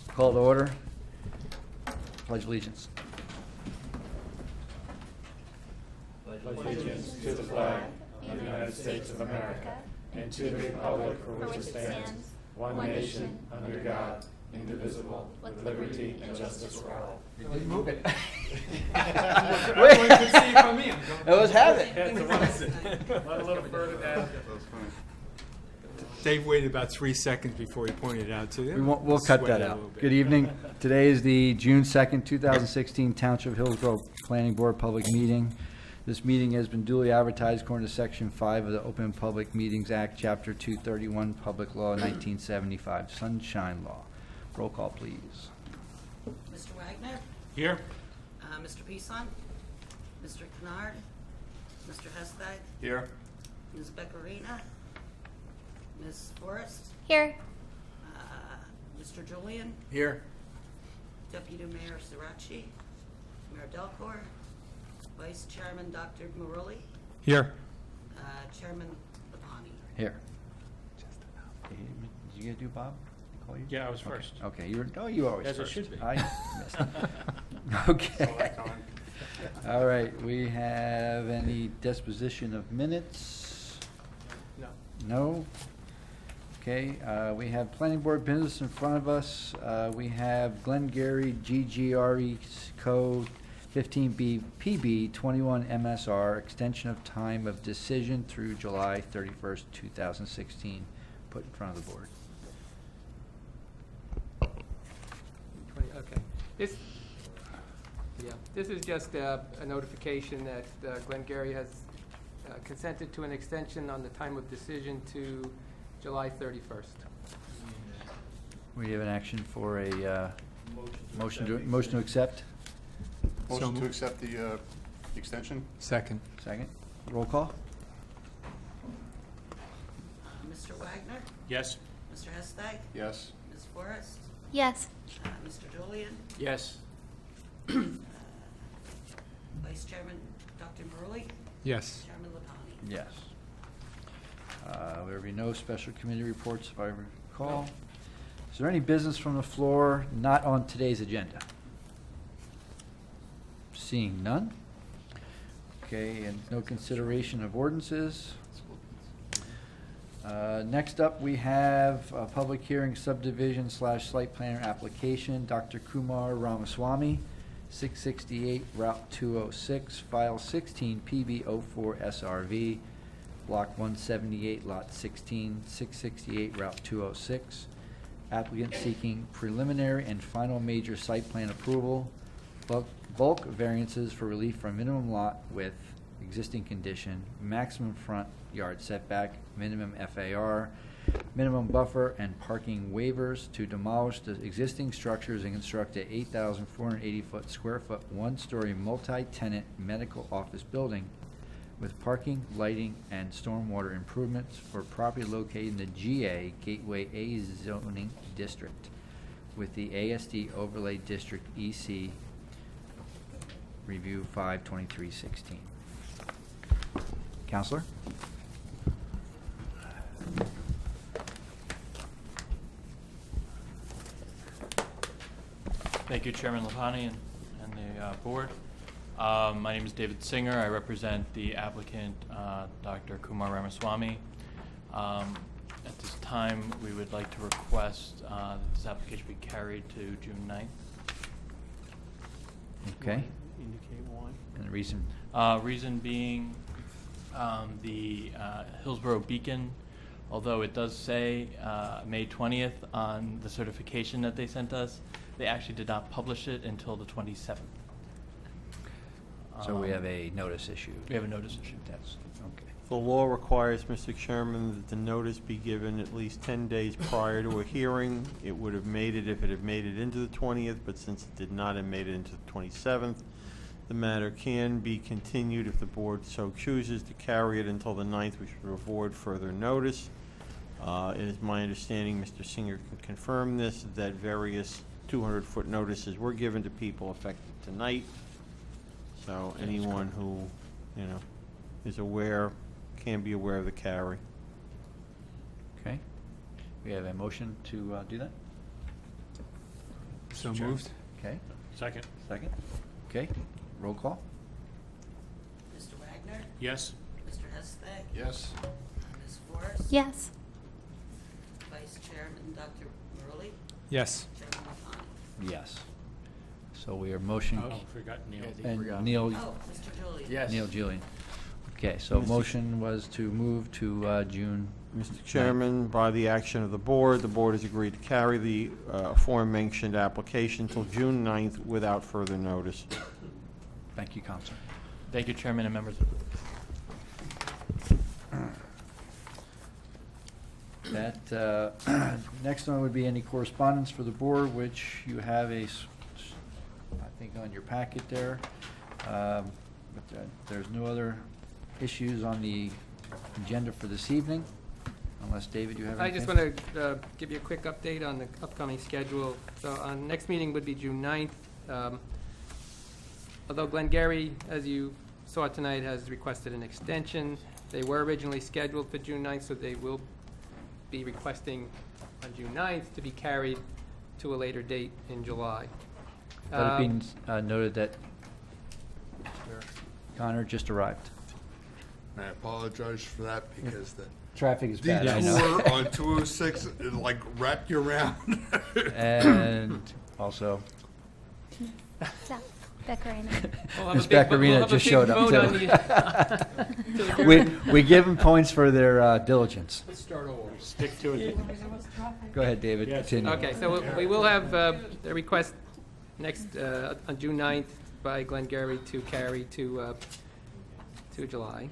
Call to order. Pledge allegiance. Allegiance to the flag of the United States of America and to the republic for which it stands, one nation, under God, indivisible, with liberty and justice for all. Move it. Everyone can see from me. Let's have it. Had to run a little further down. Dave waited about 3 seconds before he pointed it out to you. We'll cut that out. Good evening. Today is the June 2nd, 2016 Township of Hillsborough Planning Board Public Meeting. This meeting has been duly advertised according to Section 5 of the Open Public Meetings Act, Chapter 231, Public Law 1975, Sunshine Law. Roll call, please. Mr. Wagner, Here. Mr. Peason, Mr. Kennard, Mr. Hestag, Here. Ms. Beccarina, Ms. Forrest, Here. Mr. Julian, Here. Deputy Mayor Sirachi, Mayor Delcor, Vice Chairman Dr. Marulli, Here. Chairman Lapani. Here. Did you get to do Bob? Call you? Yeah, I was Okay. first. Okay, you always As it first. should be. I missed. Okay. All right, we have any disposition of minutes? No. No? Okay, we have planning board business in front of us. We have Glengarry GGRE Code 15B PB 21 MSR, extension of time of decision through July 31st, 2016, put in front of the board. Okay. This is just a notification that Glengarry has consented to an extension on the time of decision to July 31st. We have an action for a motion to accept. Motion to accept the extension? Second. Second. Roll call. Mr. Wagner, Yes. Mr. Hestag, Yes. Ms. Forrest, Yes. Mr. Julian, Yes. Vice Chairman Dr. Marulli, Yes. Chairman Lapani. Yes. There will be no special committee reports, if I recall. Is there any business from the floor not on today's agenda? Seeing none. Okay, and no consideration of ordinances. Next up, we have a public hearing subdivision / site plan application, Dr. Kumar Ramaswamy, 668 Route 206, File 16, PB04 SRV, Block 178, Lot 16, 668 Route 206. Applicant seeking preliminary and final major site plan approval, bulk variances for relief from minimum lot width, existing condition, maximum front yard setback, minimum FAR, minimum buffer, and parking waivers to demolish the existing structures and construct a 8,480 square foot, one-story multi-tenant medical office building with parking, lighting, and stormwater improvements for property located in the GA Gateway A zoning district with the ASD Overlay District EC Review 5/23/16. Counselor? Thank you, Chairman Lapani and the board. My name is David Singer. I represent the applicant, Dr. Kumar Ramaswamy. At this time, we would like to request that this application be carried to June 9th. Okay. Indicate why. And the reason? Reason being, the Hillsborough Beacon, although it does say May 20th on the certification that they sent us, they actually did not publish it until the 27th. So we have a notice issue. We have a notice issue. That's, okay. The law requires, Mr. Chairman, that the notice be given at least 10 days prior to a hearing. It would have made it if it had made it into the 20th, but since it did not and made it into the 27th, the matter can be continued if the board so chooses to carry it until the 9th, which would avoid further notice. It is my understanding, Mr. Singer can confirm this, that various 200-foot notices were given to people effective tonight. So anyone who, is aware, can be aware of the carry. Okay. We have a motion to do that? So moved. Okay, Second. second. Okay, roll call. Mr. Wagner, Yes. Mr. Hestag, Yes. Ms. Forrest. Yes. Vice Chairman, Dr. Burley, Yes. Chairman Rapani. Yes. So we are motion, Oh, forgot Neil. and Neil, Oh, Mr. Julian. Neil Julian. Okay, so motion was to move to June. Mr. Chairman, by the action of the board has agreed to carry the aforementioned application till June 9th without further notice. Thank you, Counselor. Thank you, Chairman and members of the That, next one would be any correspondence for the board, which you have I think on your packet there. But there's no other issues on the agenda for this evening, unless, David, you have I anything? just want to give you a quick update on the upcoming schedule. So our next meeting would be June 9th. Although Glengarry, as you saw tonight, has requested an extension, they were originally scheduled for June 9th, so they will be requesting on June 9th to be carried to a later date in July. Let it be noted that Connor just arrived. I apologize for that because the Traffic is bad, I know. detour on 206 it like wrapped you around. And also, So, Beccarina. We'll have a Ms. big vo- we'll Baccarina have a just big showed up, vote on too. the- We give them points for their diligence. Let's start over. Stick to it. Go ahead, David, Yes. continue. Okay, so we will have the request next, on June 9th by Glengarry to carry to July.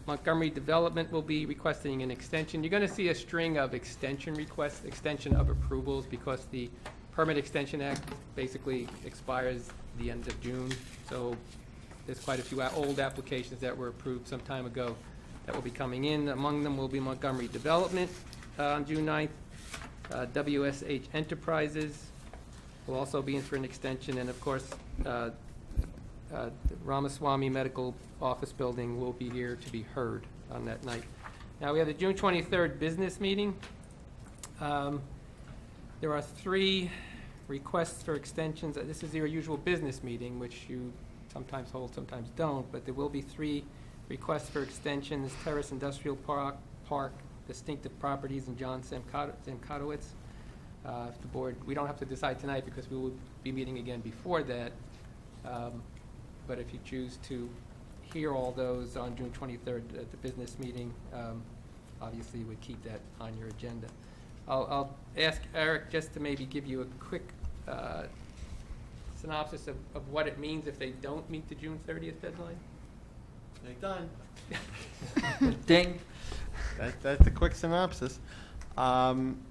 Montgomery Development will be requesting an extension. You're going to see a string of extension requests, extension of approvals, because the Permit Extension Act basically expires the end of June. So there's quite a few old applications that were approved some time ago that will be coming in. Among them will be Montgomery Development on June 9th. WSH Enterprises will also be in for an extension, and of course, the Ramaswamy Medical Office Building will be here to be heard on that night. Now, we have the June 23rd business meeting. There are 3 requests for extensions. This is your usual business meeting, which you sometimes hold, sometimes don't, but there will be 3 requests for extensions. Terrace Industrial Park, Distinctive Properties, and John Zemkotowicz. If the board, we don't have to decide tonight because we will be meeting again before that. But if you choose to hear all those on June 23rd at the business meeting, obviously you would keep that on your agenda. I'll ask Eric just to maybe give you a quick synopsis of what it means if they don't meet the June 30th deadline. They're done. Ding. That's the quick synopsis.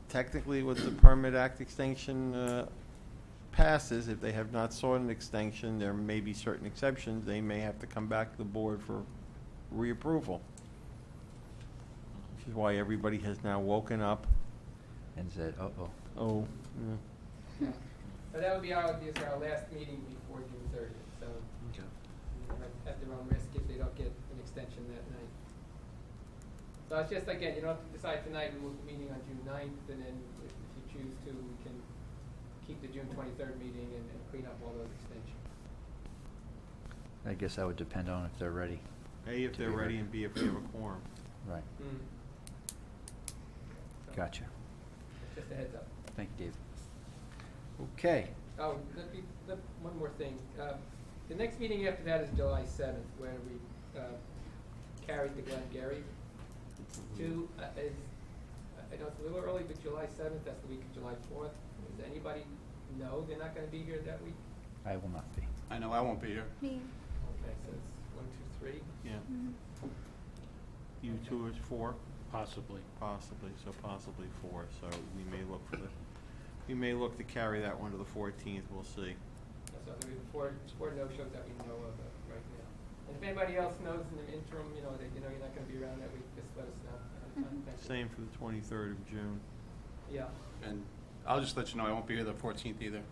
Technically, with the Permit Act extension passes, if they have not sought an extension, there may be certain exceptions. They may have to come back to the board for reapproval. Which is why everybody has now woken up. And said, uh-oh. Oh, yeah. But that would be our last meeting before June 30th, so at their own risk if they don't get an extension that night. So it's just, again, you don't have to decide tonight. We will be meeting on June 9th, and then if you choose to, we can keep the June 23rd meeting and clean up all those extensions. I guess that would depend on if they're ready. A, if they're ready, and B, if we have a quorum. Right, So, gotcha. Just a heads up. Thank you, David. Okay, Oh, one more thing. The next meeting after that is July 7th, where we carried the Glengarry to, I know it's a little early, but July 7th, that's the week of July 4th. Does anybody know they're not going to be here that week? I will not be. I know I won't be here. Me. Okay, so it's 1, 2, 3. Yeah. Mhm. You 2 is 4? Possibly. Possibly, so possibly 4. So we may look for we may look to carry that one to the 14th. We'll see. So there will be 4 no-shows that we know of right now. And if anybody else knows in the interim, that you're not going to be around that week, just let us know. ahead of time. Thank you. Same for the 23rd of June. Yeah. And I'll just let you know, I won't be here the 14th either.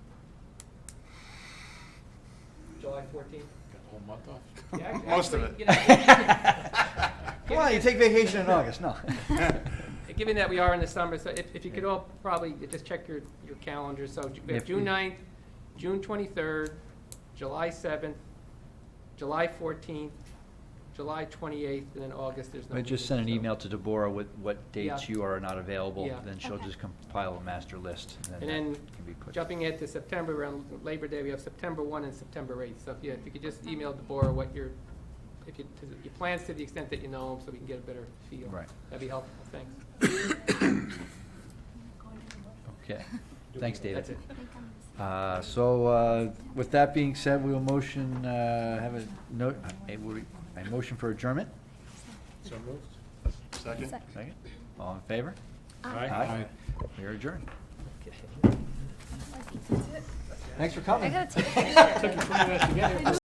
July 14th. Got the whole month off? Yeah, Most of actually, it. Come on, you take vacation in August, no. given that we are in the summer, so if you could all probably just check your calendars. So we have Yep. June 9th, June 23rd, July 7th, July 14th, July 28th, and then August, there's no. I just meeting, sent an so- email to Deborah with what dates Yeah. you are not available, Yeah. then she'll Okay. just compile a master list, And and then, that can be put. jumping into September, around Labor Day, we have September 1 and September 8th. So if you could just email Deborah what your plans to the extent that you know them, so we can get a better feel. Right. That'd be helpful, thanks. Okay, thanks, David. That's it. I think I'm- So, with that being said, we will motion, have a motion for adjournment. So moved. Second? Second. All in favor? Aye. We are adjourned. Okay. Thanks for coming. I gotta take a picture. Took you 20 minutes to get here.